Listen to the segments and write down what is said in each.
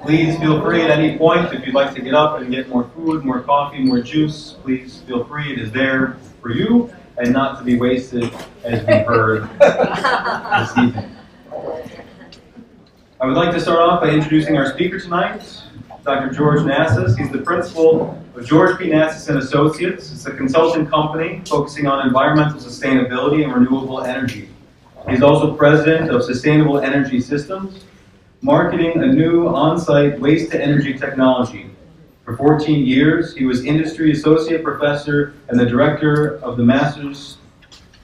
Please feel free at any point, if you'd like to get up and get more food, more coffee, more juice, please feel free. It is there for you and not to be wasted, as we heard this evening. I would like to start off by introducing our speaker tonight, Dr. George Nassos. He's the principal of George P. Nassos and Associates. It's a consulting company focusing on environmental sustainability and renewable energy. He's also president of Sustainable Energy Systems, marketing a new on-site waste-to-energy technology. For 14 years, he was industry associate professor and the director of the Master's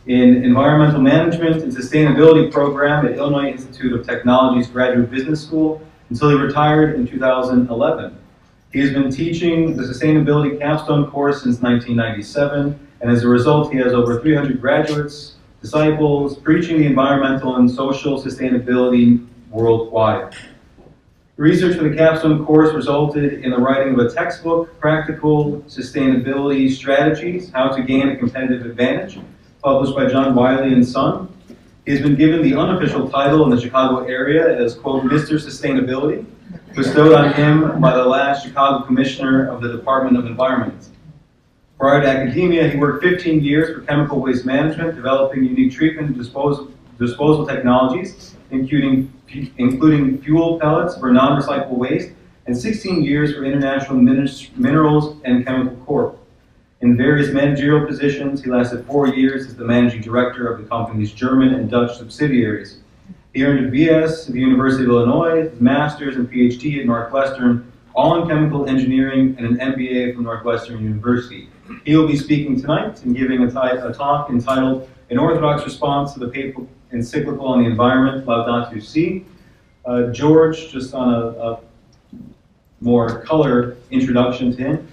in Environmental Management and Sustainability program at Illinois Institute of Technology's Graduate Business School until he retired in 2011. He has been teaching the Sustainability Capstone course since 1997, and as a result, he has over 300 graduates, disciples, preaching the environmental and social sustainability worldwide. Research for the capstone course resulted in the writing of a textbook, Practical Sustainability Strategies, How to Gain a Competitive Advantage, published by John Wiley & Son. He has been given the unofficial title in the Chicago area as, quote, Mr. Sustainability, bestowed on him by the last Chicago Commissioner of the Department of Environment. Prior to academia, he worked 15 years for chemical waste management, developing unique treatment and disposal technologies, including fuel pellets for non-recyclable waste, and 16 years for International Minerals and Chemical Corp. In various managerial positions, he lasted 4 years as the managing director of the company's German and Dutch subsidiaries. He earned a BS at the University of Illinois, his master's and PhD at Northwestern, all in chemical engineering, and an MBA from Northwestern University. He will be speaking tonight and giving a talk entitled An Orthodox Response to the Papal Encyclical on the Environment, Laudato Si. George, just on a more color introduction to him.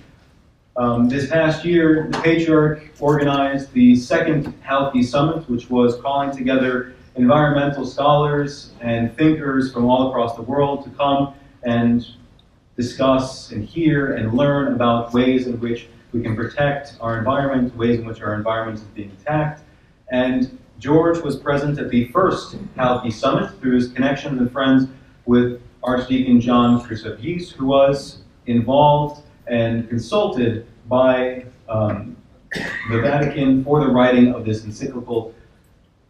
This past year, the Patriarch organized the second Healthy Summit, which was calling together environmental scholars and thinkers from all across the world to come and discuss and hear and learn about ways in which we can protect our environment, ways in which our environment is being attacked. And George was present at the first Healthy Summit through his connections and friends with Archdeacon John Chrysobeus, who was involved and consulted by the Vatican for the writing of this encyclical.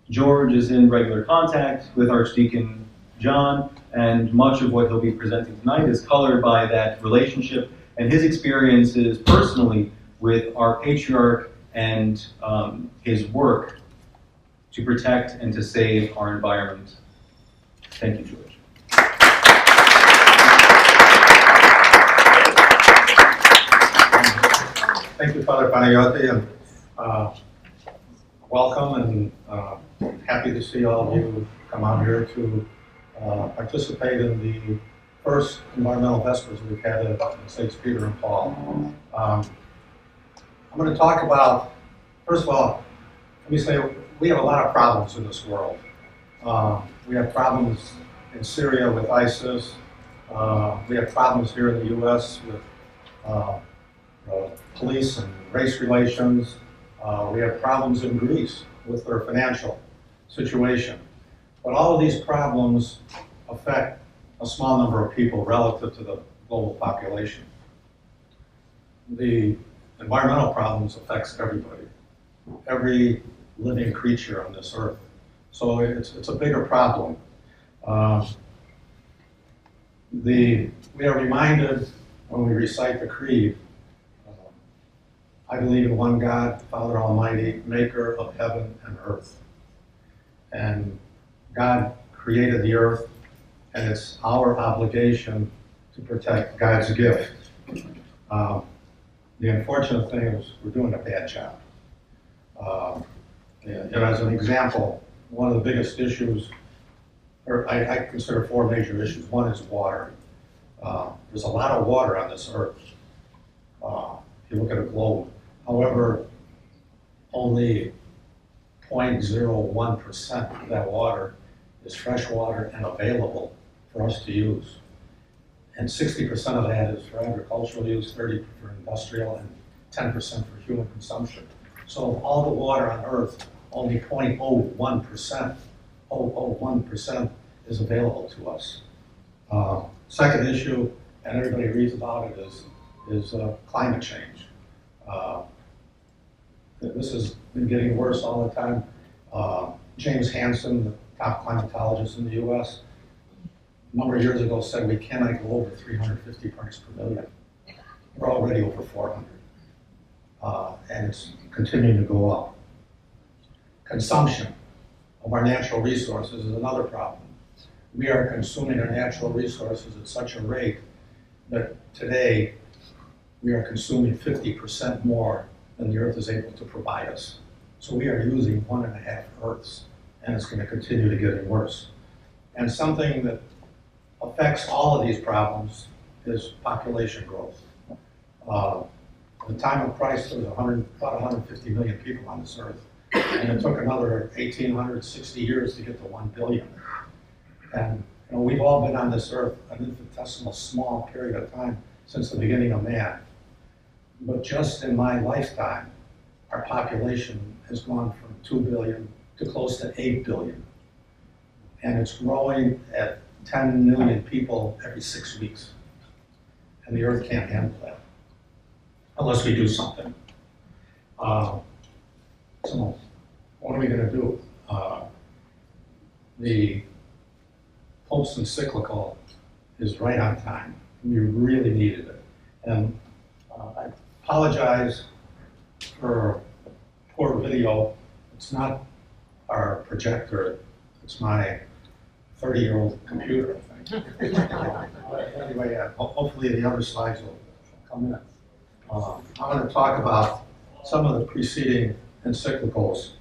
George is in regular contact with Archdeacon John, and much of what he'll be presenting tonight is colored by that relationship and his experiences personally with our Patriarch and his work to protect and to save our environment. Thank you, George. Thank you, Father Panayotti, and welcome, and happy to see all of you come out here to participate in the first environmental vespers we've had at St. Peter and Paul. I'm going to talk about, first of all, let me say we have a lot of problems in this world. We have problems in Syria with ISIS. We have problems here in the U.S. with police and race relations. We have problems in Greece with their financial situation. But all of these problems affect a small number of people relative to the global population. The environmental problems affects everybody, every living creature on this earth. So it's a bigger problem. We are reminded when we recite the creed, I believe in one God, Father Almighty, maker of heaven and earth. And God created the earth, and it's our obligation to protect God's gift. The unfortunate thing is we're doing a bad job. As an example, one of the biggest issues, or I consider 4 major issues. One is water. There's a lot of water on this earth, if you look at a globe. However, only 0.01% of that water is fresh water and available for us to use. And 60% of that is for agricultural use, 30% for industrial, and 10% for human consumption. So of all the water on Earth, only 0.01% is available to us. second issue, and everybody reads about it, is climate change. This has been getting worse all the time. James Hansen, the top climatologist in the US, a number of years ago said we cannot go over 350 parts per million. We're already over 400. And it's continuing to go up. Consumption of our natural resources is another problem. We are consuming our natural resources at such a rate that today we are consuming 50% more than the Earth is able to provide us. So we are using 1.5 Earths, and it's going to continue to get worse. And something that affects all of these problems is population growth. At the time of Christ, there was about 150 million people on this earth, and it took another 1,860 years to get to 1 billion. And we've all been on this earth an infinitesimal small period of time since the beginning of man. But just in my lifetime, our population has gone from 2 billion to close to 8 billion. And it's growing at 10 million people every 6 weeks. And the earth can't handle that unless we do something. So what are we going to do? The Pope's encyclical is right on time. We really needed it. And I apologize for poor video. It's not our projector, it's my 30-year-old computer, I think. Anyway, hopefully the other slides will come in. I'm going to talk about some of the preceding encyclicals.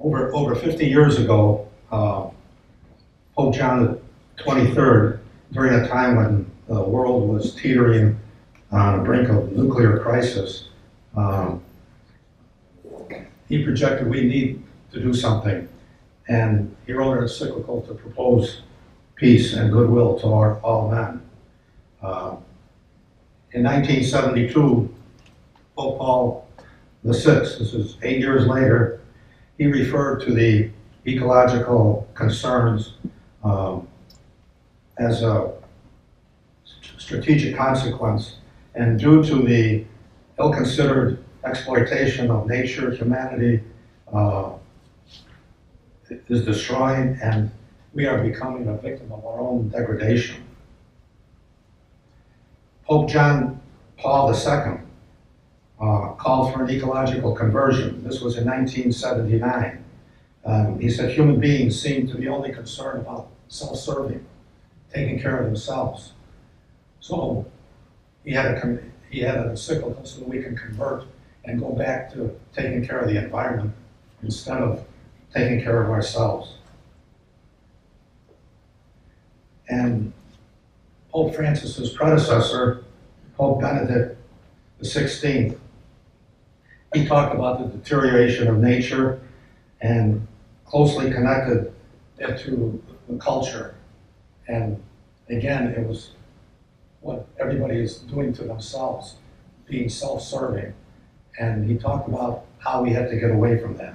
Over 50 years ago, Pope John XXIII, during a time when the world was teetering on the brink of nuclear crisis, he projected we need to do something. And he wrote an encyclical to propose peace and goodwill to all men. In 1972, Pope Paul VI, this is 8 years later, he referred to the ecological concerns as a strategic consequence, and due to the ill-considered exploitation of nature, humanity is destroying, and we are becoming a victim of our own degradation. Pope John Paul II called for an ecological conversion. This was in 1979. He said human beings seem to be only concerned about self-serving, taking care of themselves. So he had an encyclical so that we can convert and go back to taking care of the environment instead of taking care of ourselves. And Pope Francis's predecessor, Pope Benedict XVI, he talked about the deterioration of nature and closely connected it to the culture. And again, it was what everybody is doing to themselves, being self-serving. And he talked about how we had to get away from that.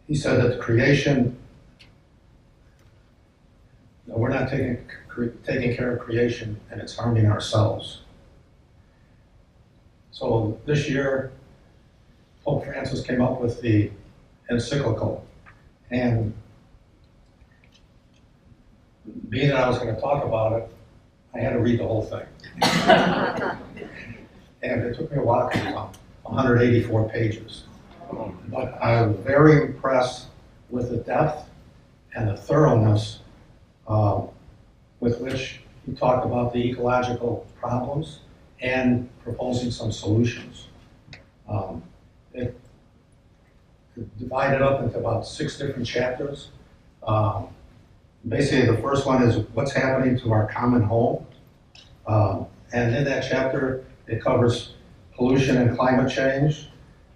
He said that the creation, we're not taking care of creation, and it's harming ourselves. So this year, Pope Francis came up with the encyclical, and being that I was going to talk about it, I had to read the whole thing. And it took me a while because it was 184 pages. But I was very impressed with the depth and the thoroughness with which he talked about the ecological problems and proposing some solutions. It divided up into about 6 different chapters. Basically, the first one is what's happening to our common home. And in that chapter, it covers pollution and climate change.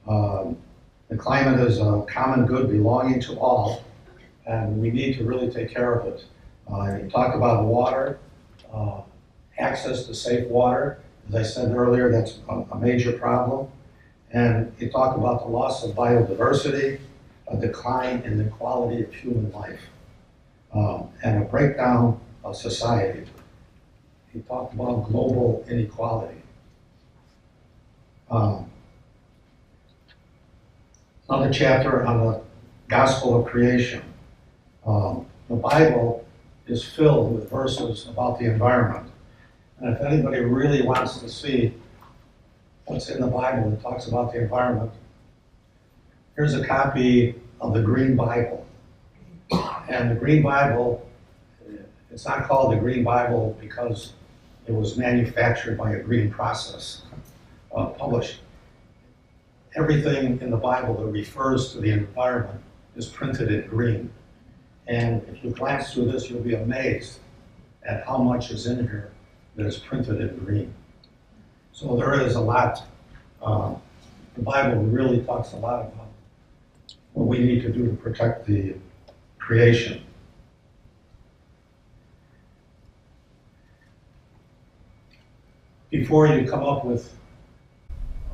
The climate is a common good belonging to all, and we need to really take care of it. He talked about water, access to safe water. As I said earlier, that's a major problem. And he talked about the loss of biodiversity, a decline in the quality of human life, and a breakdown of society. He talked about global inequality. Another chapter on the gospel of creation. The Bible is filled with verses about the environment. And if anybody really wants to see what's in the Bible that talks about the environment, here's a copy of the Green Bible. And the Green Bible, it's not called the Green Bible because it was manufactured by a green process, published. Everything in the Bible that refers to the environment is printed in green. And if you glance through this, you'll be amazed at how much is in here that is printed in green. So there is a lot. The Bible really talks a lot about what we need to do to protect the creation. Before you come up with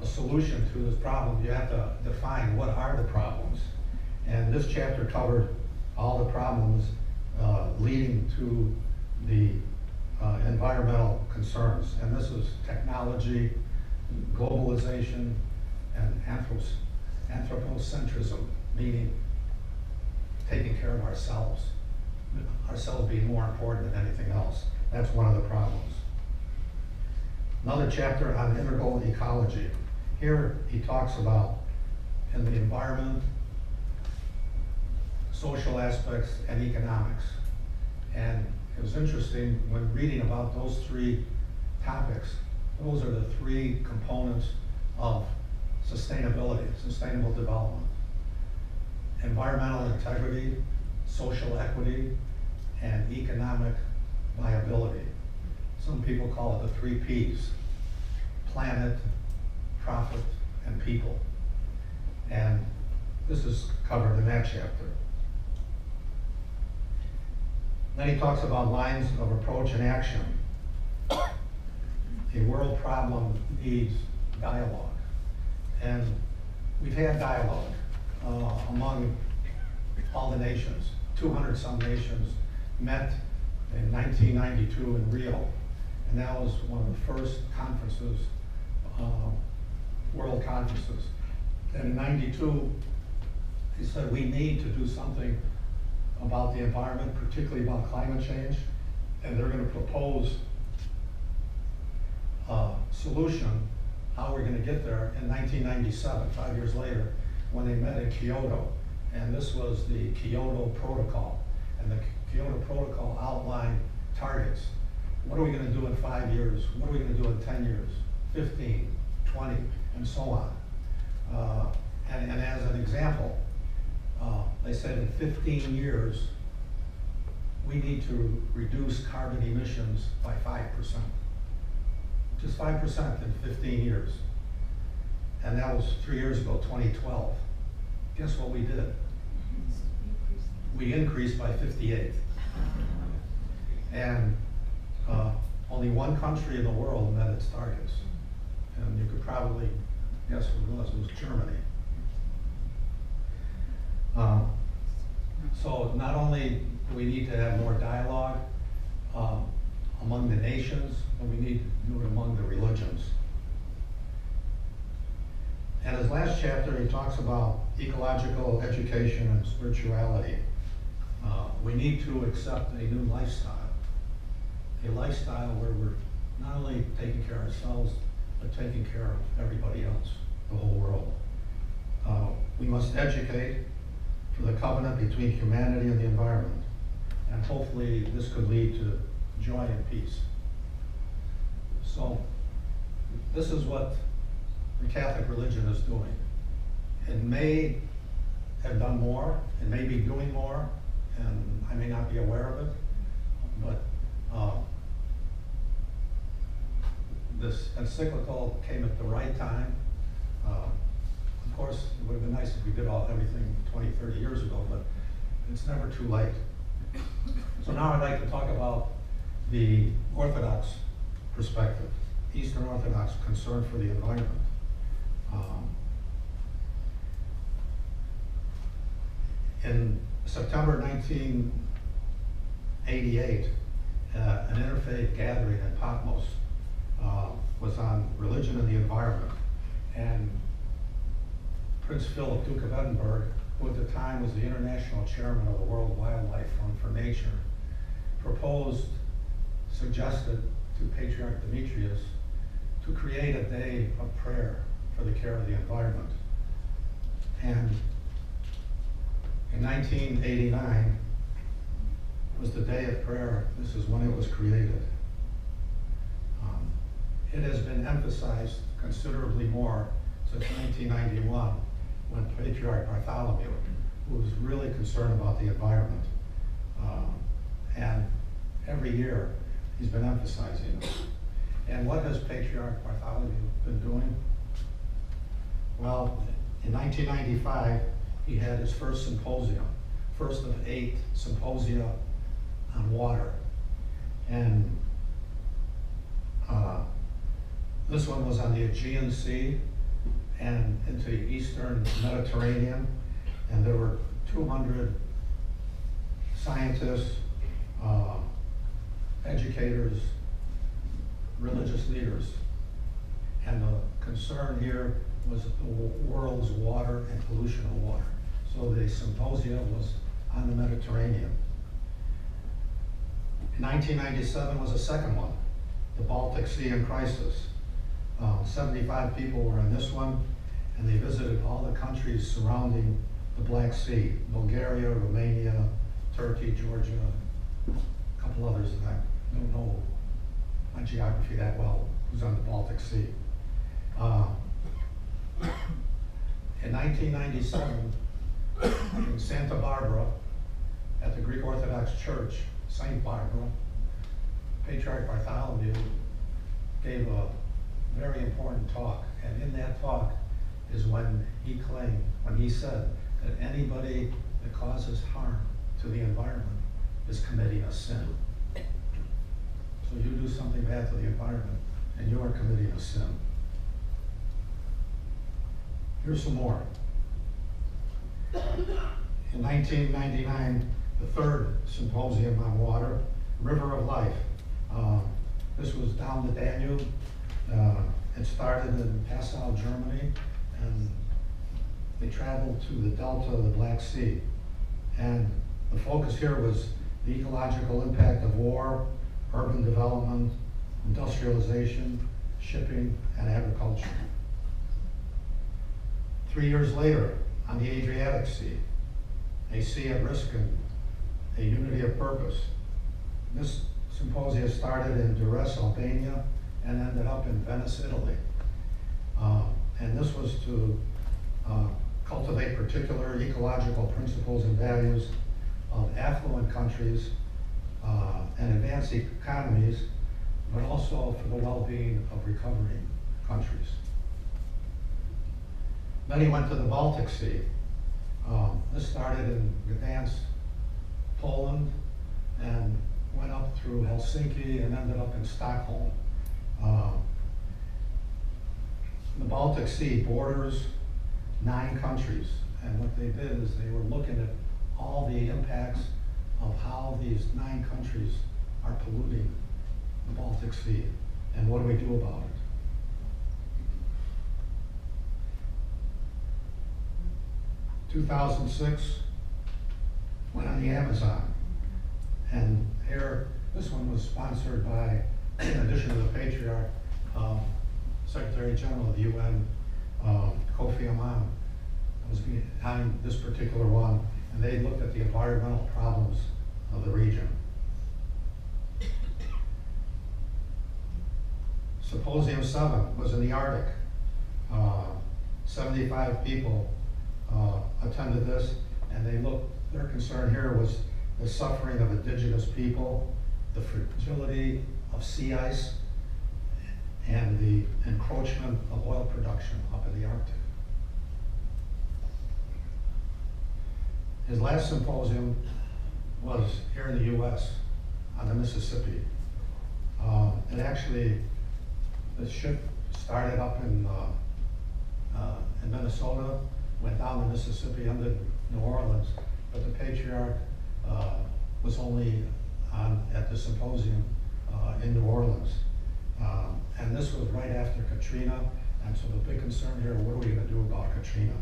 a solution to this problem, you have to define what are the problems. And this chapter covered all the problems leading to the environmental concerns. And this is technology, globalization, and anthropocentrism, meaning taking care of ourselves being more important than anything else. That's one of the problems. Another chapter on integral ecology. Here he talks about in the environment, social aspects, and economics. And it was interesting when reading about those three topics. Those are the three components of sustainability, sustainable development. Environmental integrity, social equity, and economic viability. Some people call it the 3 Ps: planet, profit, and people. And this is covered in that chapter. Then he talks about lines of approach and action. A world problem needs dialogue. And we've had dialogue among all the nations. 200 some nations met in 1992 in Rio. And that was one of the first conferences, world conferences. And in 92, he said we need to do something about the environment, particularly about climate change. And they're going to propose a solution, how we're going to get there, in 1997, 5 years later, when they met in Kyoto. And this was the Kyoto Protocol. And the Kyoto Protocol outlined targets. What are we going to do in 5 years? What are we going to do in 10 years, 15, 20, and so on? And as an example, they said in 15 years, we need to reduce carbon emissions by 5%. Just 5% in 15 years. And that was 3 years ago, 2012. Guess what we did? We increased by 58. And only one country in the world met its targets. And you could probably guess what it was Germany. So not only do we need to have more dialogue among the nations, but we need to do it among the religions. And his last chapter, he talks about ecological education and spirituality. We need to accept a new lifestyle. A lifestyle where we're not only taking care of ourselves, but taking care of everybody else, the whole world. We must educate for the covenant between humanity and the environment. And hopefully this could lead to joy and peace. So this is what the Catholic religion is doing. It may have done more, it may be doing more, and I may not be aware of it, but this encyclical came at the right time. Of course, it would have been nice if we did everything 20, 30 years ago, but it's never too late. So now I'd like to talk about the Orthodox perspective, Eastern Orthodox concern for the environment. In September 1988, an interfaith gathering in Patmos was on religion and the environment. And Prince Philip, Duke of Edinburgh, who at the time was the international chairman of the World Wildlife Fund for Nature, suggested to Patriarch Demetrius to create a day of prayer for the care of the environment. And in 1989 was the day of prayer. This is when it was created. It has been emphasized considerably more since 1991, when Patriarch Bartholomew, who was really concerned about the environment, and every year he's been emphasizing it. And what has Patriarch Bartholomew been doing? Well, in 1995, he had his first symposium, first of 8 symposia on water. And this one was on the Aegean Sea and into the Eastern Mediterranean. And there were 200 scientists, educators, religious leaders. And the concern here was the world's water and pollution of water. So the symposium was on the Mediterranean. In 1997 was a second one, the Baltic Sea in crisis. 75 people were on this one, and they visited all the countries surrounding the Black Sea: Bulgaria, Romania, Turkey, Georgia, a couple others that I don't know my geography that well, who's on the Baltic Sea. In 1997, in Santa Barbara, at the Greek Orthodox Church, St. Barbara, Patriarch Bartholomew gave a very important talk. And in that talk is when he said that anybody that causes harm to the environment is committing a sin. So you do something bad to the environment, and you are committing a sin. Here's some more. In 1999, the third symposium on water, River of Life. This was down the Danube. It started in Passau, Germany, and they traveled to the delta of the Black Sea. And the focus here was the ecological impact of war, urban development, industrialization, shipping, and agriculture. 3 years later, on the Adriatic Sea, a sea at risk and a unity of purpose. This symposium started in Durrës, Albania, and ended up in Venice, Italy. And this was to cultivate particular ecological principles and values of affluent countries and advanced economies, but also for the well-being of recovering countries. Then he went to the Baltic Sea. This started in Gdansk, Poland, and went up through Helsinki and ended up in Stockholm. The Baltic Sea borders 9 countries, and what they did is they were looking at all the impacts of how these 9 countries are polluting the Baltic Sea, and what do we do about it? In 2006, went on the Amazon, and here, this one was sponsored by, in addition to the Patriarch, Secretary General of the UN, Kofi Annan, was behind this particular one, and they looked at the environmental problems of the region. Symposium 7 was in the Arctic. 75 people attended this, and their concern here was the suffering of indigenous people, the fragility of sea ice, and the encroachment of oil production up in the Arctic. His last symposium was here in the US on the Mississippi. The ship started up in Minnesota, went down the Mississippi, ended in New Orleans, but the patriarch was only at the symposium in New Orleans. And this was right after Katrina, and so the big concern here, what are we going to do about Katrina?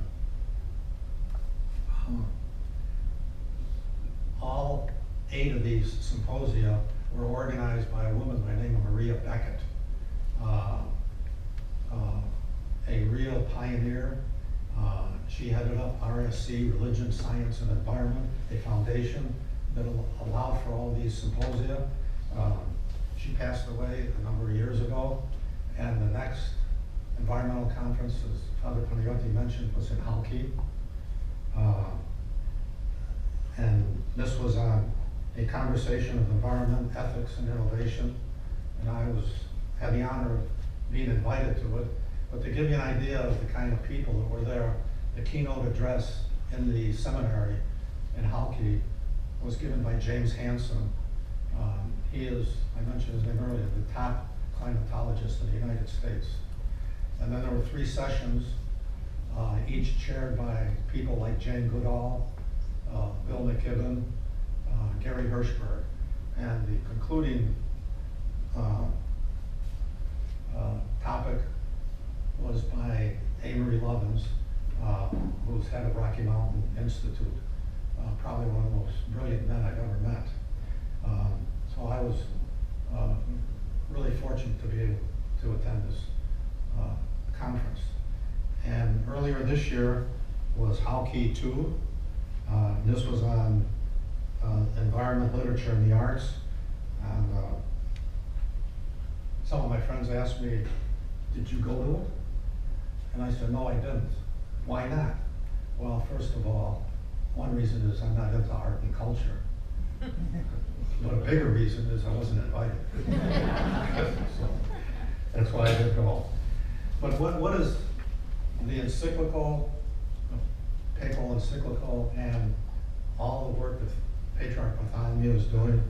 All 8 of these symposia were organized by a woman by the name of Maria Beckett, a real pioneer. She headed up RSC, Religion, Science, and Environment, a foundation that allowed for all these symposia. She passed away a number of years ago, and the next environmental conference, as Father Panayotti mentioned, was in Halki. And this was on a conversation of environment, ethics, and innovation. And I had the honor of being invited to it. But to give you an idea of the kind of people that were there, the keynote address in the seminary in Halki was given by James Hansen. He is, I mentioned his name earlier, the top climatologist in the United States. And then there were 3 sessions, each chaired by people like Jane Goodall, Bill McKibben, Gary Hirschberg. And the concluding topic was by Amory Lovins, who's head of Rocky Mountain Institute, probably one of the most brilliant men I've ever met. So I was really fortunate to be able to attend this conference. And earlier this year was Halki 2. This was on environment, literature, and the arts. And some of my friends asked me, did you go to it? And I said, no, I didn't. Why not? Well, first of all, one reason is I'm not into art and culture. But a bigger reason is I wasn't invited. So that's why I didn't go. But what is the encyclical, papal encyclical, and all the work that Patriarch Bartholomew is doing,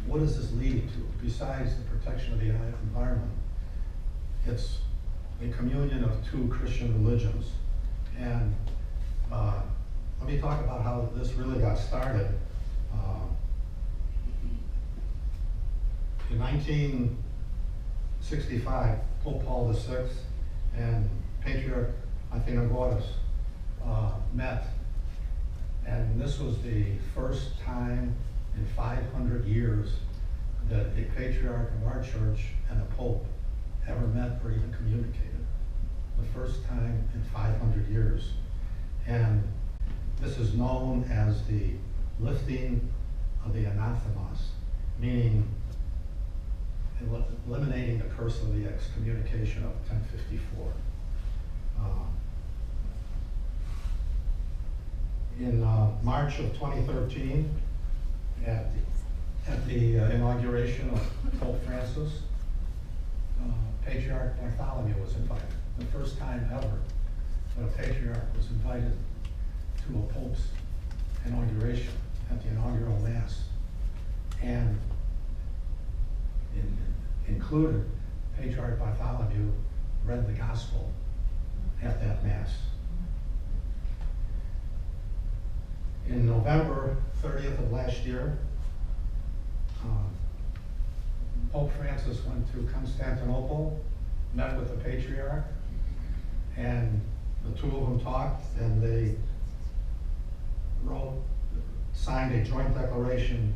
what is this leading to? Besides the protection of the environment, it's a communion of 2 Christian religions. And let me talk about how this really got started. In 1965, Pope Paul VI and Patriarch Athenagoras met, and this was the first time in 500 years that a patriarch of our church and a pope ever met or even communicated. The first time in 500 years. And this is known as the lifting of the anathemas, meaning eliminating the curse of the excommunication of 1054. In March of 2013, at the inauguration of Pope Francis, Patriarch Bartholomew was invited. The first time ever that a patriarch was invited to a pope's inauguration at the inaugural mass, and included Patriarch Bartholomew read the gospel at that mass. In November 30th of last year, Pope Francis went to Constantinople, met with the patriarch, and the 2 of them talked, and they signed a joint declaration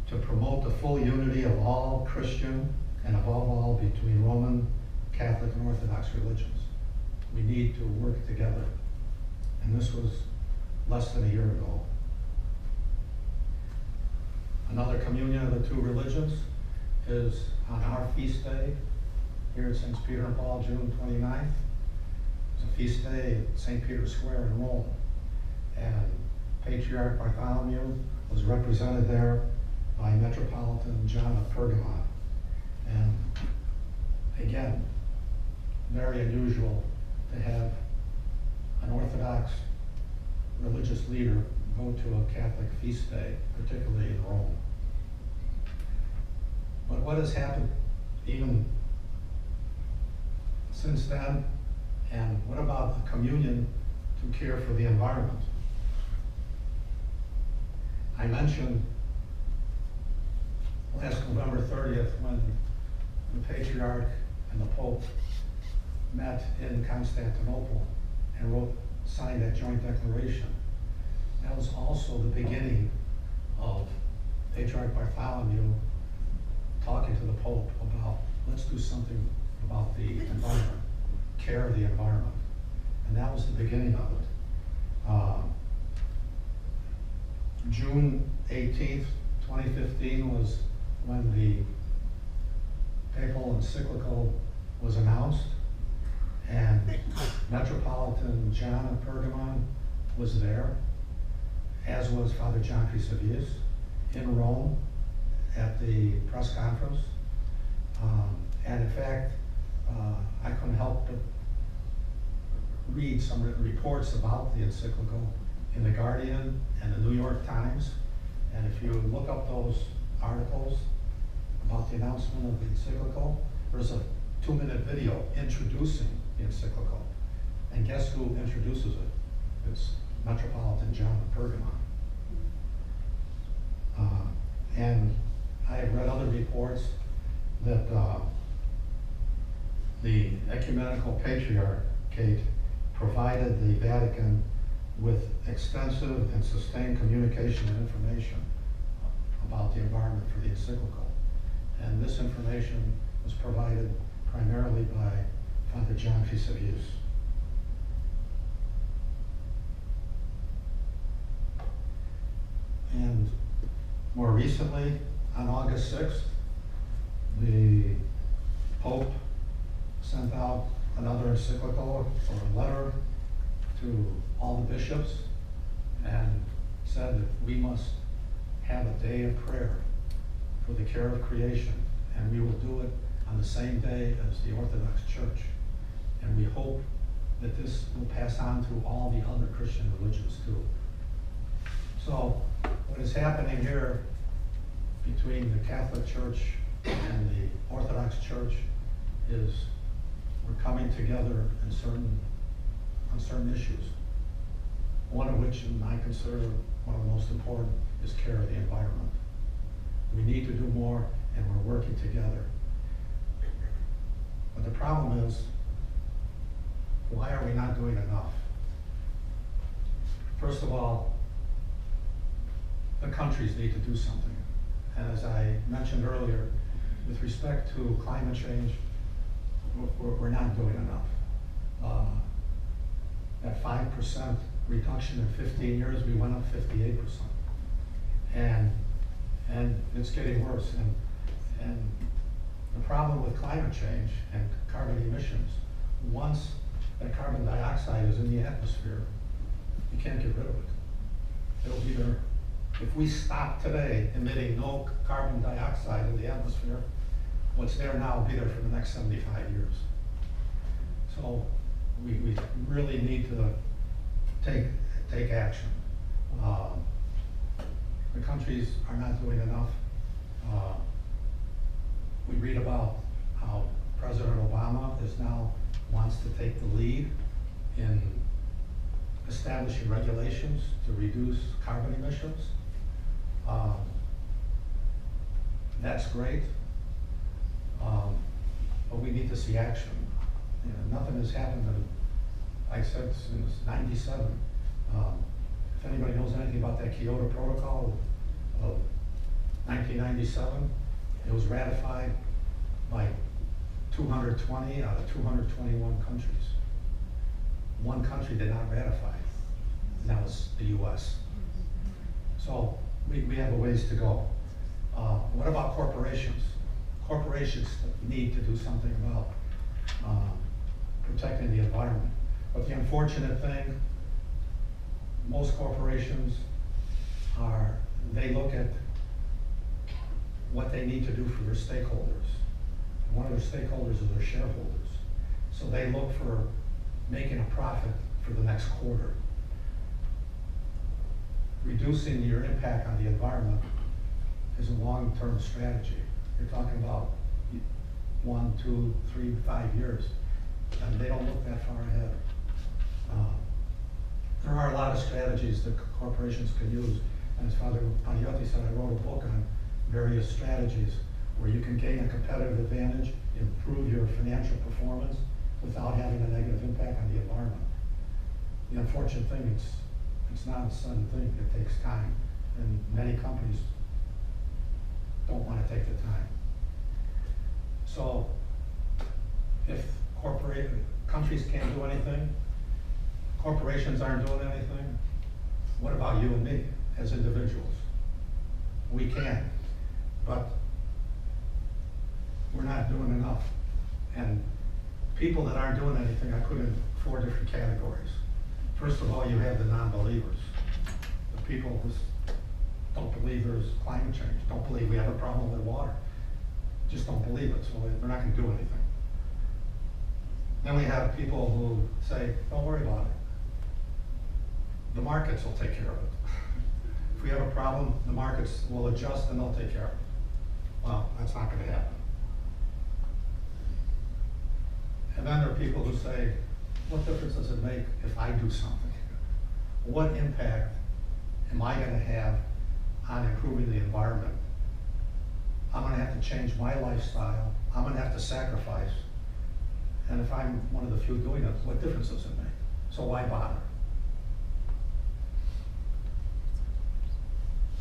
to promote the full unity of all Christian and above all between Roman, Catholic, and Orthodox religions. We need to work together. And this was less than a year ago. Another communion of the 2 religions is on our feast day here at St. Peter and Paul, June 29th. It's a feast day at St. Peter's Square in Rome. And Patriarch Bartholomew was represented there by Metropolitan John of Pergamon. And again, very unusual to have an Orthodox religious leader go to a Catholic feast day, particularly in Rome. But what has happened even since then, and what about the communion to care for the environment. I mentioned last November 30th when the Patriarch and the Pope met in Constantinople and signed that joint declaration. That was also the beginning of Patriarch Bartholomew talking to the Pope about, let's do something about the environment, care of the environment. And that was the beginning of it. June 18th, 2015 was when the papal encyclical was announced, and Metropolitan John of Pergamon was there, as was Father John Chrysovius in Rome at the press conference. And in fact, I couldn't help but read some reports about the encyclical in The Guardian and the New York Times. And if you look up those articles about the announcement of the encyclical, there's a 2-minute video introducing the encyclical. And guess who introduces it? It's Metropolitan John of Pergamon. And I have read other reports that the Ecumenical Patriarchate provided the Vatican with extensive and sustained communication and information about the environment for the encyclical. And this information was provided primarily by Father John Chrysovius. And more recently, on August 6th, the Pope sent out another encyclical or a letter to all the bishops and said that we must have a day of prayer for the care of creation, and we will do it on the same day as the Orthodox Church. And we hope that this will pass on to all the other Christian religions too. So what is happening here between the Catholic Church and the Orthodox Church is we're coming together on certain issues. One of which, and I consider one of the most important, is care of the environment. We need to do more, and we're working together. But the problem is, why are we not doing enough? First of all, the countries need to do something. And as I mentioned earlier, with respect to climate change, we're not doing enough. At 5% reduction in 15 years, we went up 58%. And it's getting worse. And the problem with climate change and carbon emissions, once that carbon dioxide is in the atmosphere, you can't get rid of it. It'll be there. If we stop today emitting no carbon dioxide in the atmosphere, what's there now will be there for the next 75 years. So we really need to take action. The countries are not doing enough. We read about how President Obama now wants to take the lead in establishing regulations to reduce carbon emissions. That's great, but we need to see action. You know, nothing has happened, like I said, since '97. If anybody knows anything about that Kyoto Protocol of 1997, it was ratified by 220 out of 221 countries. One country did not ratify, and that was the US. So we have a ways to go. What about corporations? Corporations need to do something about protecting the environment. But the unfortunate thing, most corporations they look at what they need to do for their stakeholders. And one of their stakeholders is their shareholders. So they look for making a profit for the next quarter. Reducing your impact on the environment is a long-term strategy. You're talking about 1, 2, 3, 5 years, and they don't look that far ahead. lot of strategies that corporations can use. And as Father Panagiotti said, I wrote a book on various strategies where you can gain a competitive advantage, improve your financial performance without having a negative impact on the environment. The unfortunate thing, it's not a sudden thing. It takes time, and many companies don't want to take the time. So if countries can't do anything, corporations aren't doing anything, what about you and me as individuals? We can, but we're not doing enough. And people that aren't doing anything, I put in 4 different categories. First of all, you have the non-believers. The people who don't believe there's climate change, don't believe we have a problem with water, just don't believe it, so they're not going to do anything. Then we have people who say, don't worry about it. The markets will take care of it. If we have a problem, the markets will adjust and they'll take care of it. Well, that's not going to happen. And then there are people who say, what difference does it make if I do something? What impact am I going to have on improving the environment? I'm going to have to change my lifestyle. I'm going to have to sacrifice. And if I'm one of the few doing it, what difference does it make? So why bother?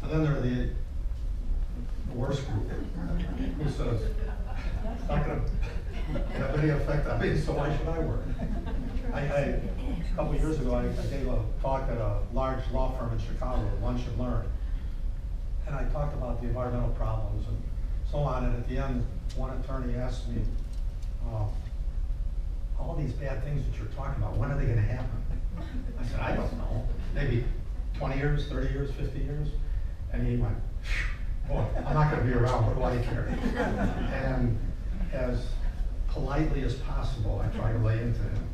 And then there are the worst group who says, it's not going to have any effect on me, so why should I work? A couple of years ago, I gave a talk at a large law firm in Chicago, Lunch and Learn. And I talked about the environmental problems and so on, and at the end, one attorney asked me, all these bad things that you're talking about, when are they going to happen? I said, I don't know. Maybe 20 years, 30 years, 50 years? And he went, boy, I'm not going to be around, what do I care? And as politely as possible, I try to lay into him.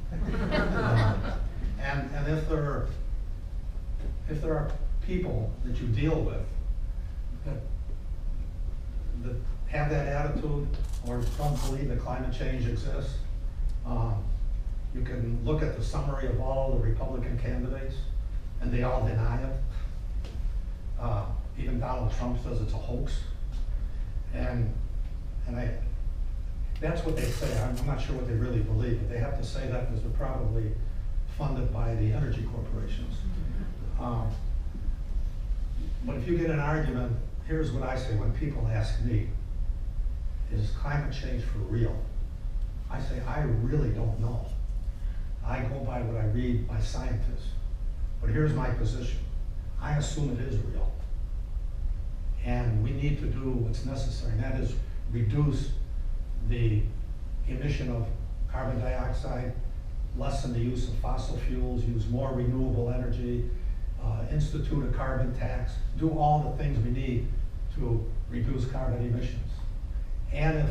And if there are people that you deal with that have that attitude or don't believe that climate change exists, you can look at the summary of all the Republican candidates, and they all deny it. Even Donald Trump says it's a hoax. And that's what they say. I'm not sure what they really believe, but they have to say that because they're probably funded by the energy corporations. But if you get an argument, here's what I say when people ask me, is climate change for real? I say, I really don't know. I go by what I read by scientists. But here's my position. I assume it is real. And we need to do what's necessary, and that is reduce the emission of carbon dioxide, lessen the use of fossil fuels, use more renewable energy, institute a carbon tax, do all the things we need to reduce carbon emissions. And if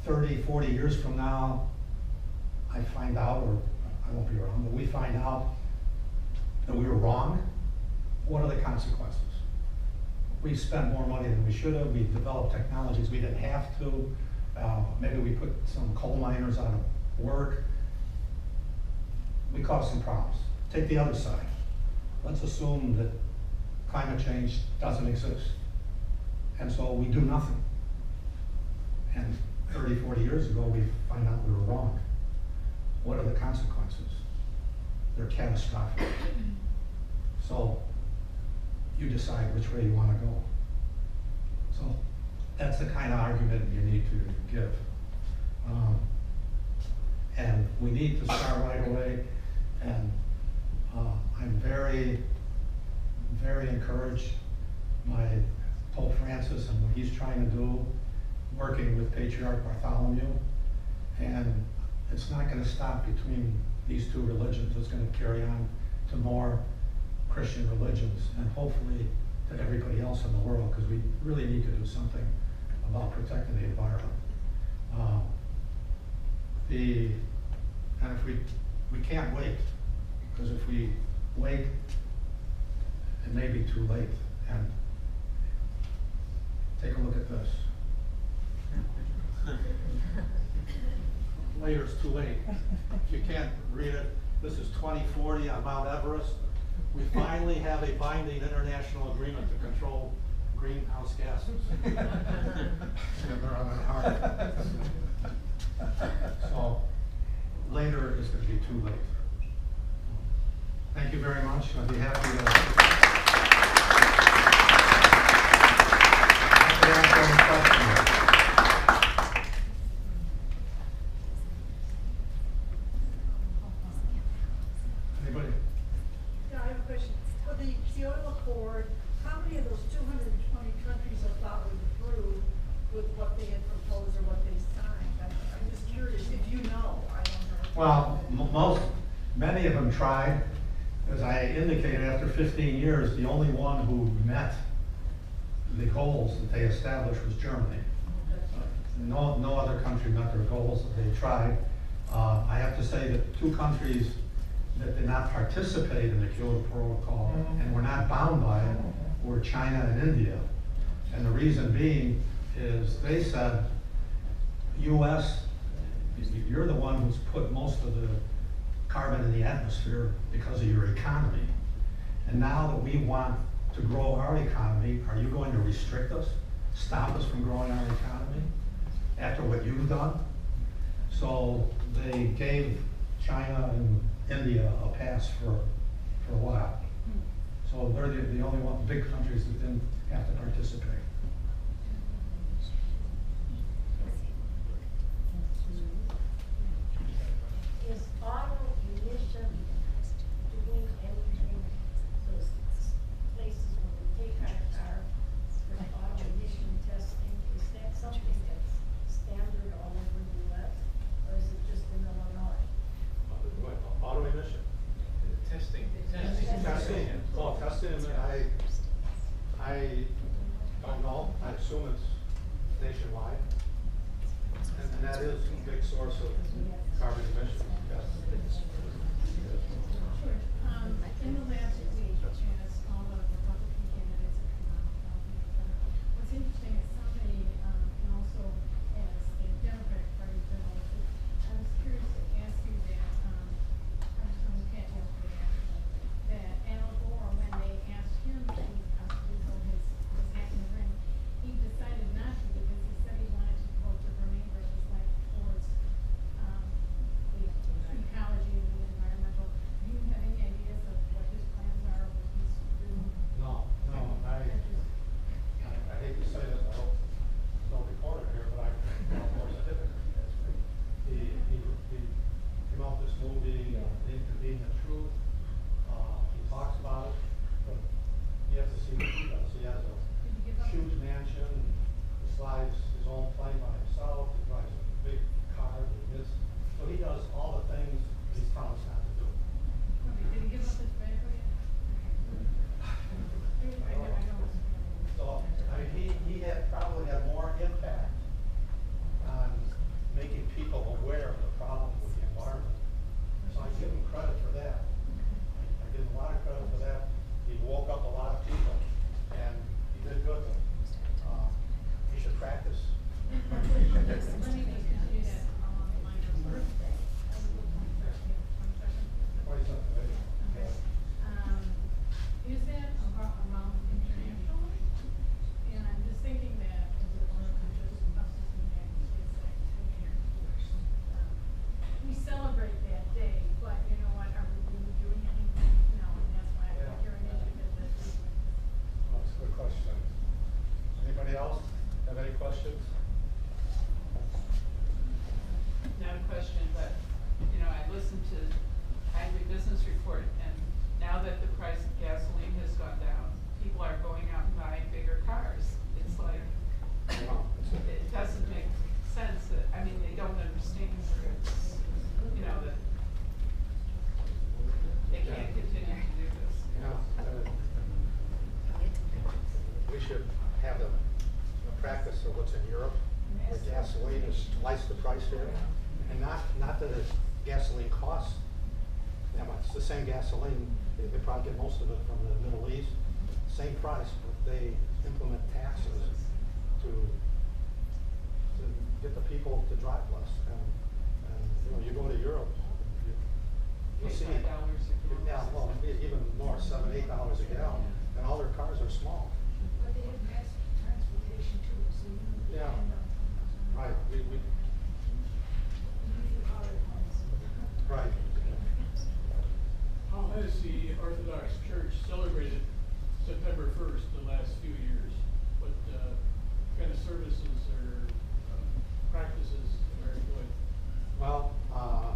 30, 40 years from now, I find out, or I won't be wrong, but we find out that we were wrong, what are the consequences? We spent more money than we should have, we developed technologies we didn't have to, maybe we put some coal miners out of work. We caused some problems. Take the other side. Let's assume that climate change doesn't exist. And so we do nothing. And 30, 40 years ago, we find out we were wrong. What are the consequences? They're catastrophic. So you decide which way you want to go. So that's the kind of argument you need to give. And we need to start right away. And I'm very, very encouraged by Pope Francis and what he's trying to do, working with Patriarch Bartholomew. And it's not going to stop between these two religions. It's going to carry on to more Christian religions and hopefully to everybody else in the world, because we really need to do something about protecting the environment. And if we can't wait, because if we wait, it may be too late. And take a look at this. Later is too late. If you can't read it, this is 2040 on Mount Everest. We finally have a binding international agreement to control greenhouse gases. Yeah, they're on our heart. So later is going to be too late. Thank you very much. I'd be happy to answer any questions. Anybody? Yeah, I have a question. For the Kyoto Accord, how many of those 220 countries are following through with what they had proposed or what they signed? I'm just curious, if you know, I don't know. Well, many of them tried. As I indicated, after 15 years, the only one who met the goals that they established was Germany. No other country met their goals that they tried. I have to say that 2 countries that did not participate in the Kyoto Protocol and were not bound by it were China and India. And the reason being is they said, US, you're the one who's put most of the carbon in the atmosphere because of your economy. And now that we want to grow our economy, are you going to restrict us, stop us from growing our economy after what you've done? So they gave China and India a pass for a while. So they're the only big countries that didn't have to participate. Is auto emission doing anything, those places where we take our car for auto emission testing, is that something that's standard all over the US? Or is it just in Illinois? Auto emission? Testing. Testing. Oh, testing, I don't know. I assume it's nationwide. And that is a big source of carbon emissions. Yes. Sure. In the last week, as all the Republican candidates have come out talking, what's interesting is somebody, and also as the Democratic Party promotes it, I was curious to ask you that, I was on the Pat yesterday actually, that Al Gore, when they asked him to possibly vote his hat in the ring, he decided not to because he said he wanted to vote the Bernie versus like towards, the ecology and the environmental. Do you have any ideas of what his plans are, what he's doing? No, I hate to say this, I hope it's not recorded here, but of course I did it. He came out with this movie, The Inconvenient Truth. He talks about it, but you have to see what he does. He has a huge mansion, he flies his own plane by himself, he drives a big car, so he does all the things he's promised not to do. Okay, did he give up his tobacco yet? I know. So, he had probably had more impact on making people aware of the problem with the environment. So I give him credit for that. I give him a lot of credit for that. He woke up a lot of people, and he did good. He should practice. Let me just continue that along the line of birthday. I was looking for 20 seconds. Okay. Is that amount international? And I'm just thinking that as a foreign country, us as the United States, we celebrate that day, but you know what, are we really doing anything? No, and that's why I think your initiative is this. Oh, that's a good question. Anybody else have any questions? Not a question, but, you know, I listened to Agribusiness Report, and now that the price of gasoline has gone down, people are going out and buying bigger cars. It's like, it doesn't make sense that, I mean, they don't understand that it's, you know, that they can't continue to do this. We should have a practice of what's in Europe. The gasoline is twice the price here. And not that gasoline costs that much. It's the same gasoline. They probably get most of it from the Middle East. Same price, but they implement taxes to get the people to drive less. And you know, you go to Europe, you see, $5 a gallon. yeah, well, even more, $7, $8 $8 a gallon, and all their cars are small. But they have mass transportation too, so you Yeah. depend on. Right, we, You leave your car at home. right. How has the Orthodox Church celebrated September 1st the last few years? What kind of services or practices are employed? Well, I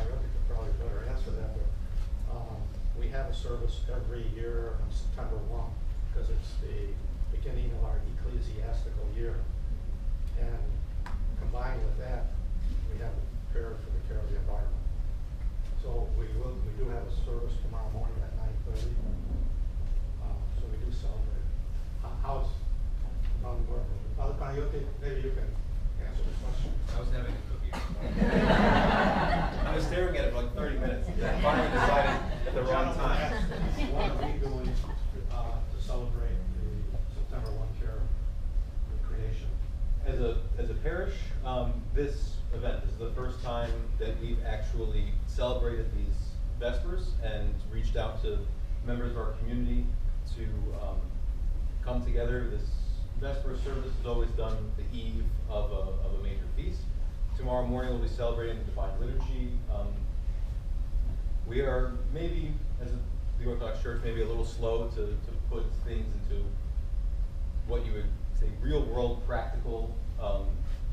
could probably better answer that, but we have a service every year on September 1 because it's the beginning of our ecclesiastical year. And combined with that, we have prayer for the care of the environment. So we do have a service tomorrow morning at 9:30. So we do celebrate. How's around the world? Father Panayote, maybe you can answer this question. I was having a cookie. I was staring at it for like 30 minutes. I finally decided at the wrong time. What are we doing to celebrate the September 1 care of creation? As a parish, this event is the first time that we've actually celebrated these Vespers and reached out to members of our community to come together. This Vesper service is always done the eve of a major feast. Tomorrow morning we'll be celebrating the Divine Liturgy. We are maybe, as the Orthodox Church, maybe a little slow to put things into what you would say real world practical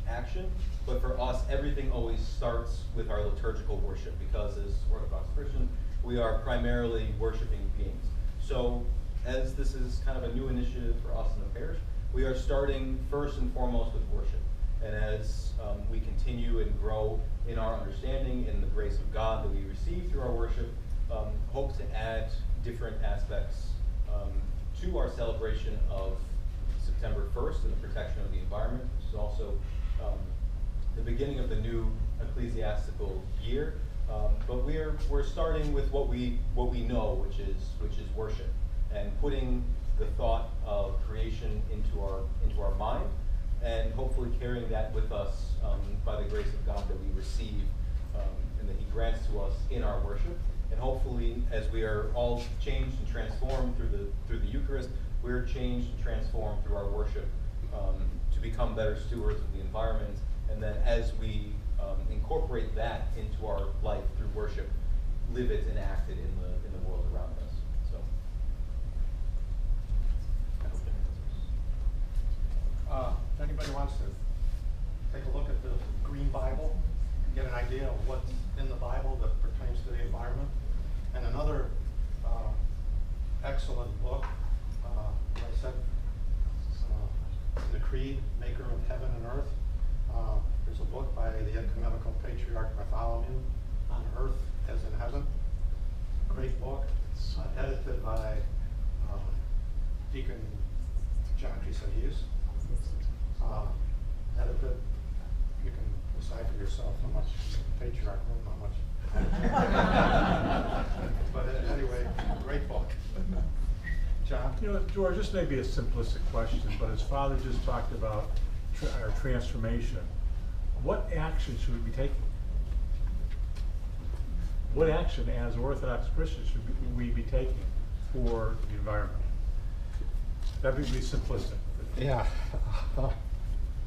action, but for us everything always starts with our liturgical worship because as Orthodox Christians we are primarily worshiping beings. So as this is kind of a new initiative for us in the parish, we are starting first and foremost with worship. And as we continue and grow in our understanding in the grace of God that we receive through our worship, hope to add different aspects to our celebration of September 1st and the protection of the environment, which is also the beginning of the new ecclesiastical year. But we're starting with what we know, which is worship, and putting the thought of creation into our mind, and hopefully carrying that with us by the grace of God that we receive and that He grants to us in our worship. And hopefully, as we are all changed and transformed through the Eucharist, we're changed and transformed through our worship to become better stewards of the environment. And then, as we incorporate that into our life through worship, live it and act it in the world around us. So, I hope that answers. If anybody wants to take a look at the Green Bible, get an idea of what's in the Bible that pertains to the environment. And another excellent book, like I said, the Creed, Maker of Heaven and Earth. There's a book by the Ecumenical Patriarch Bartholomew, On Earth as in Heaven. Great book, edited by Deacon John Crisadis. Edited, you can decide for yourself how much patriarch wrote, how much. But anyway, great book. John? You know, George, this may be a simplistic question, but as Father just talked about our transformation, what action should we be taking? What action as Orthodox Christians should we be taking for the environment? That would be simplistic. Yeah. Water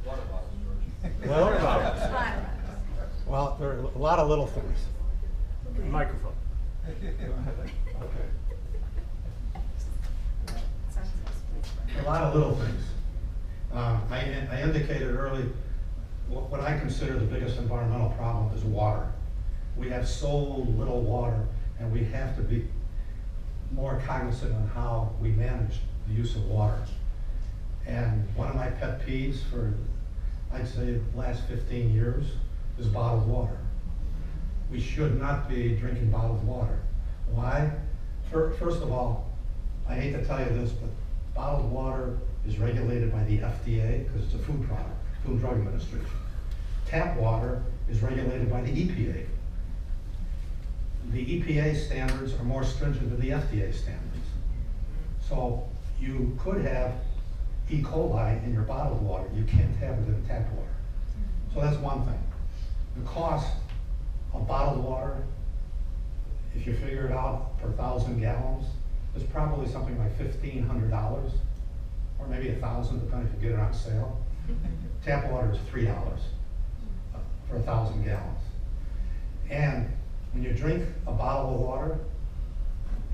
bottles, George. Water bottles. Well, there are a lot of little things. Microphone. Okay. A lot of little things. I indicated early, what I consider the biggest environmental problem is water. We have so little water, and we have to be more cognizant on how we manage the use of water. And one of my pet peeves for, I'd say, the last 15 years is bottled water. We should not be drinking bottled water. Why? First of all, I hate to tell you this, but bottled water is regulated by the FDA because it's a food product, Food and Drug Administration. Tap water is regulated by the EPA. The EPA standards are more stringent than the FDA standards. So you could have E. coli in your bottled water. You can't have it in tap water. So that's one thing. The cost of bottled water if you figure it out per 1,000 gallons, it's probably something like $1,500, or maybe 1,000, depending if you get it on sale. Tap water is $3 for 1,000 gallons. And when you drink a bottle of water,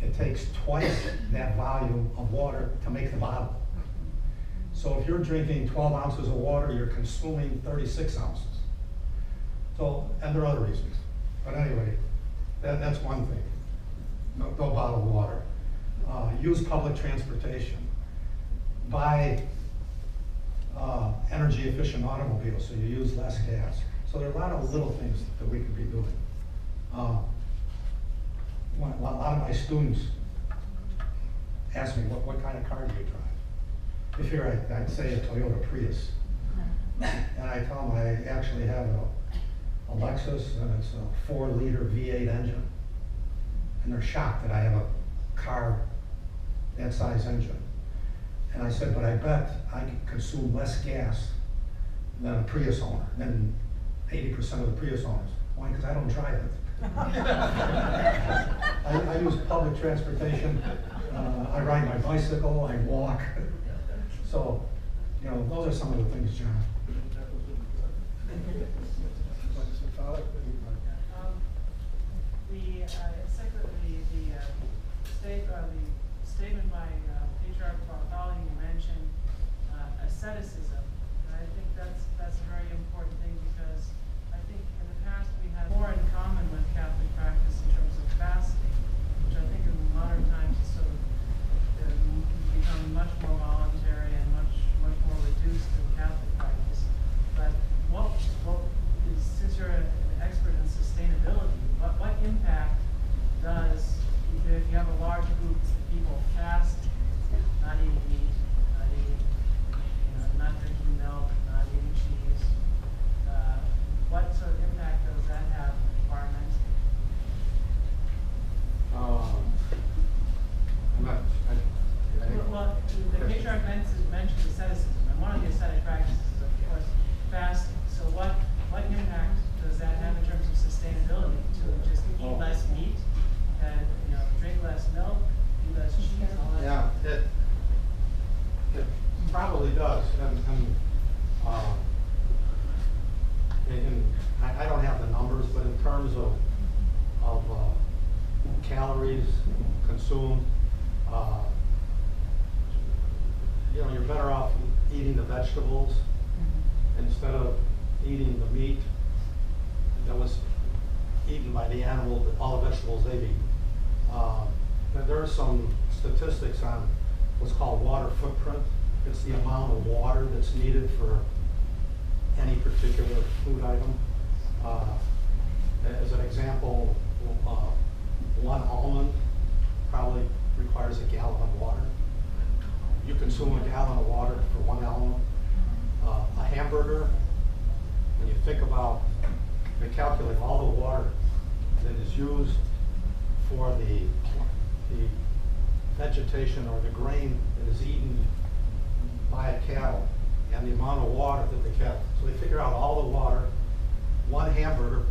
it takes twice that volume of water to make the bottle. So if you're drinking 12 ounces of water, you're consuming 36 ounces. So, and there are other reasons. But anyway, that's one thing. No bottled water. Use public transportation. Buy energy efficient automobiles so you use less gas. So there are a lot of little things that we could be doing. A lot of my students ask me, what kind of car do you drive? If here, I'd say a Toyota Prius. And I tell them I actually have a Lexus, and it's a 4-liter V8 engine. And they're shocked that I have a car that size engine. And I said, but I bet I consume less gas than a Prius owner, than 80% of the Prius owners. Why? Because I don't drive it. I use public transportation. I ride my bicycle, I walk. So, you know, those are some of the things, John. The statement by Patriarch Bartholomew, you mentioned asceticism. And I think that's a very important thing, because I think in the past we had more in common with Catholic practice in terms of fasting, which I think in modern times is sort of become much more voluntary and much more reduced in Catholic practice. But what is, since you're an expert in sustainability, what impact does, if you have a large group of people fast, not eating meat, not drinking milk, not eating cheese, what sort of impact does that have environmentally? Well, the Patriarch mentioned asceticism, and one of the ascetic practices is, of course, fasting. So what impact does that have in terms of sustainability? To just eat less meat, and drink less milk, eat less cheese, all that? Yeah, it probably does. And I don't have the numbers, but in terms of calories consumed, you're better off eating the vegetables instead of eating the meat that was eaten by the animal, all the vegetables they've eaten. There are some statistics on what's called water footprint. It's the amount of water that's needed for any particular food item. As an example, one almond probably requires a gallon of water. You consume a gallon of water for one almond. A hamburger, when you think about, they calculate all the water that is used for the vegetation or the grain that is eaten by a cattle, and the amount of water that the cattle. So they figure out all the water. One hamburger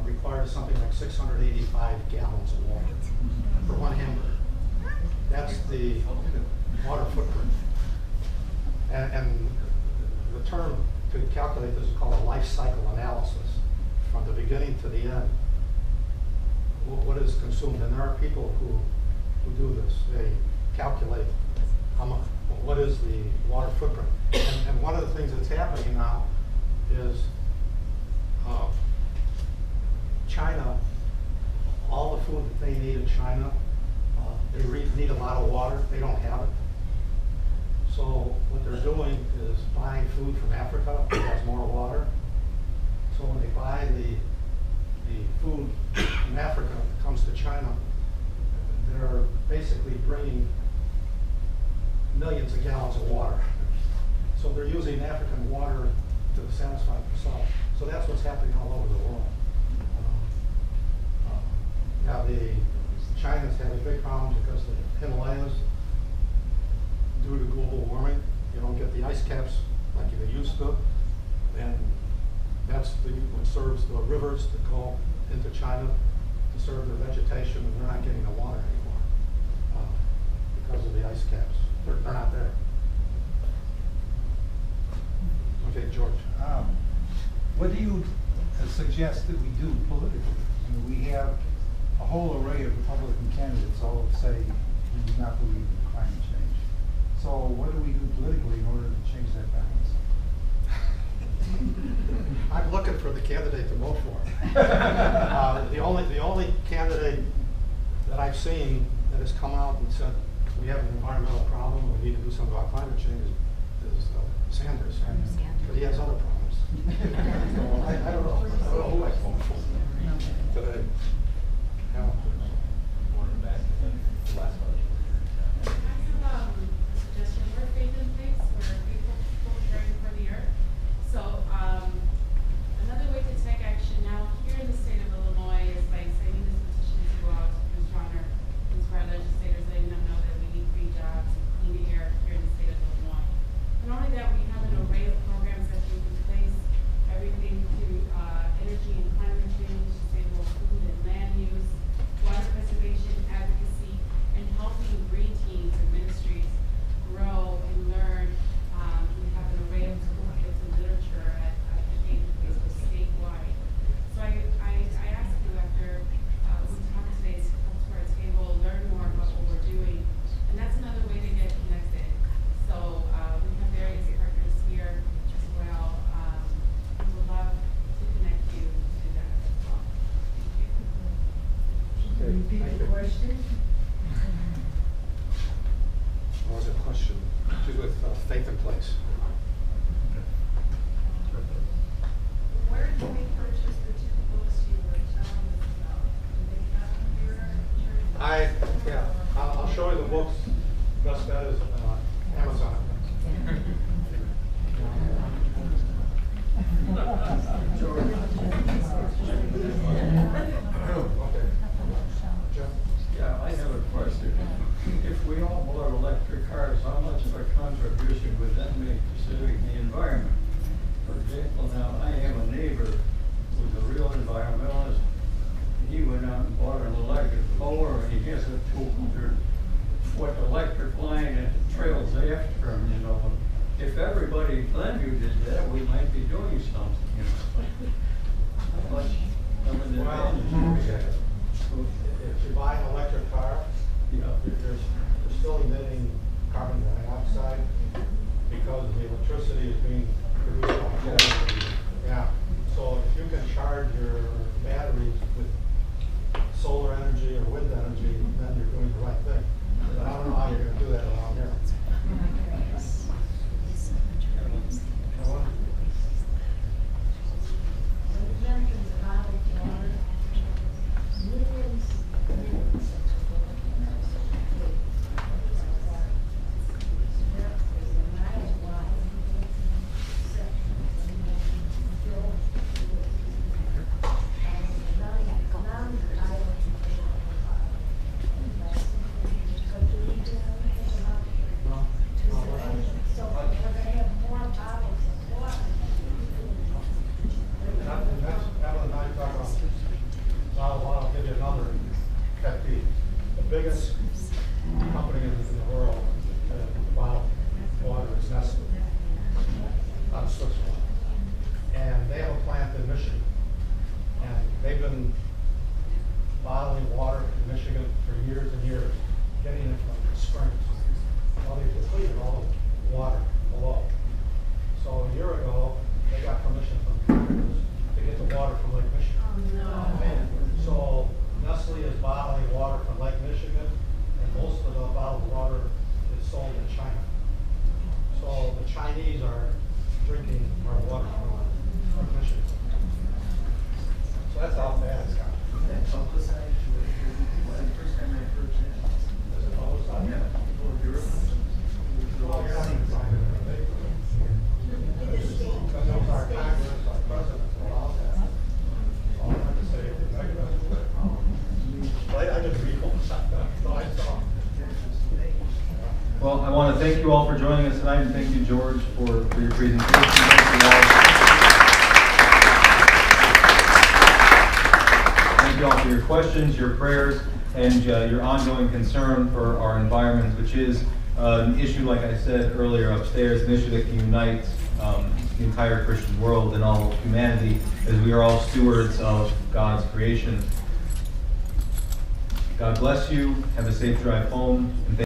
requires something like 685 gallons of water for one hamburger. That's the water footprint. And the term to calculate this is called a life cycle analysis, from the beginning to the end. What is consumed? And there are people who do this. They calculate how much, what is the water footprint. And one of the things that's happening now is China, all the food that they need in China, they need a lot of water. They don't have it. So what they're doing is buying food from Africa that has more water. So when they buy the food from Africa that comes to China, they're basically bringing millions of gallons of water. So they're using African water to satisfy themselves. So that's what's happening all over the world. Now China's had a big problem because the Himalayas, due to global warming, you don't get the ice caps like you used to, and that's what serves the rivers that go into China conserve their vegetation, and they're not getting the water anymore because of the ice caps. They're not there. Okay, George. What do you suggest that we do politically? I mean, we have a whole array of Republican candidates all say we do not believe in climate change. So what do we do politically in order to change that balance? I'm looking for the candidate to vote for. The only candidate that I've seen that has come out and said we have an environmental problem, we need to do something about climate change is Sanders. But he has other problems. So I don't know. I don't know who I vote for today. Hal, Suggestion for faith in place, where people caring for the earth. So, another way to take action now here in the state of Illinois is by signing this petition to go out to inspire legislators, letting them know that we need free jobs, clean air here in the state of Illinois. And not only that, we have an array of programs that we can place, everything to energy and climate change, sustainable food and land use, water preservation, advocacy, and helping green teams and ministries grow and learn. We have an array of toolkits and literature at Faith in Place statewide. So I ask you after we talk today to come to our table, learn more about what we're doing, and that's another way to get connected. So we have various partners here as well. We would love to connect you to that as well. Thank you. repeat the question? What was the question? To do with faith in place. Where did we purchase the two books you were telling us about? Do they have them here at church? I'll show you the books. Best bet is Amazon. Okay. Jeff? Yeah, I have a question. If we all bought electric cars, how much of a contribution would that make to saving the environment? For example, now I have a neighbor who's a real environmentalist. He went out and bought an electric mower, and he has a 200-foot electric line and it trails after him, you know. If everybody in Glenview did that, we might be doing something, you know. How much of an advantage do we have? If you buy an electric car, you're still emitting carbon dioxide because the electricity is being produced by coal. Yeah. So if you can charge your batteries with solar energy or wind energy, then you're doing the right thing. But I don't know how you're going to do that around here. I'll give you another pet peeve. The biggest company in the world about water is Nassos out of Switzerland. And they have a plant in Michigan. And they've been bottling water in Michigan for years and years, getting it from the springs. Well, they depleted all the water below. So a year ago, they got permission from Congress to get the water from Lake Michigan. So Nestle is bottling water from Lake Michigan, and most of the bottled water is sold in China. So the Chinese are drinking our water from Michigan. So that's how bad it's gotten. Oh, you're not even trying to make it. Because those are Congress, our president allows that. All I have to say is the I just read books. So I saw. Well, I want to thank you all for joining us tonight, and thank you, George, for your presentation. Thank you all. Thank you you all for your questions, your prayers, and your ongoing concern for our environment, which is an issue, like I said earlier upstairs, an issue that can unite the entire Christian world and all humanity, as we are all stewards of God's creation. God bless you. Have a safe drive home. And